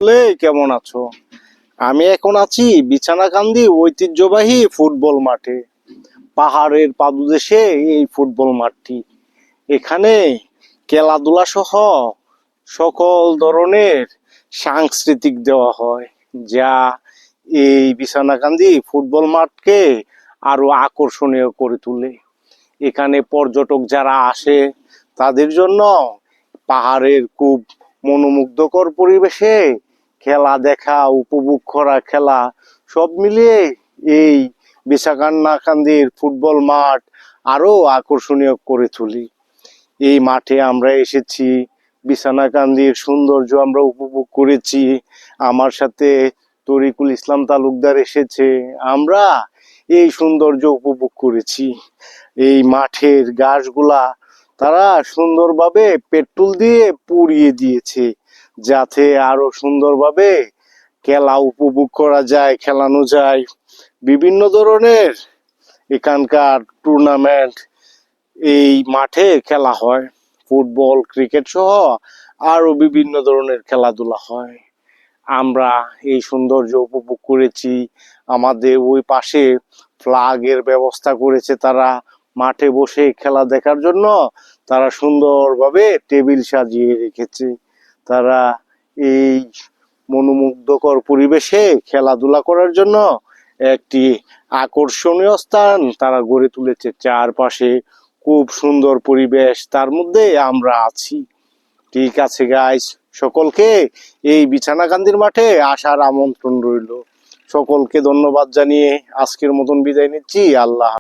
কেমন আছো? আমি এখন আছি বিছানাকান্দি ঐতিহ্যবাহী ফুটবল মাঠে। পাহাড়ের পাদদেশে এই ফুটবল মাঠটি। এখানে খেলাধুলা সহ সকল ধরনের সাংস্কৃতিক দেওয়া হয়, যা এই বিছানাকান্দি ফুটবল মাঠকে আরো আকর্ষণীয় করে তোলে। এখানে পর্যটক যারা আসে তাদের জন্য পাহাড়ের খুব মনোমুগ্ধকর পরিবেশে খেলা দেখা, উপভোগ করা, খেলা সব মিলিয়ে এই বিছানাকান্দির ফুটবল মাঠ আরো আকর্ষণীয় করে তুলি। এই মাঠে আমরা এসেছি, বিছানাকান্দির সৌন্দর্য আমরা উপভোগ করেছি। আমার সাথে তরিকুল ইসলাম তালুকদার এসেছে, আমরা এই সৌন্দর্য উপভোগ করেছি। এই মাঠের ঘাসগুলা তারা সুন্দরভাবে পেট্রোল দিয়ে পুড়িয়ে দিয়েছে, যাতে আরো সুন্দরভাবে খেলা উপভোগ করা যায়, খেলানো যায়। বিভিন্ন ধরনের এখানকার টুর্নামেন্ট এই মাঠে খেলা হয়, ফুটবল, ক্রিকেট সহ আরো বিভিন্ন ধরনের খেলাধুলা হয়। আমরা এই সৌন্দর্য উপভোগ করেছি। আমাদের ওই পাশে ফ্ল্যাগের ব্যবস্থা করেছে তারা, মাঠে বসে খেলা দেখার জন্য তারা সুন্দরভাবে টেবিল সাজিয়ে রেখেছে। তারা এই মনোমুগ্ধকর পরিবেশে খেলাধুলা করার জন্য একটি আকর্ষণীয় স্থান তারা গড়ে তুলেছে। চারপাশে খুব সুন্দর পরিবেশ, তার মধ্যে আমরা আছি। ঠিক আছে গাইস, সকলকে এই বিছানাকান্দির মাঠে আসার আমন্ত্রণ রইল। সকলকে ধন্যবাদ জানিয়ে আজকের মতন বিদায় নিচ্ছি। আল্লাহ।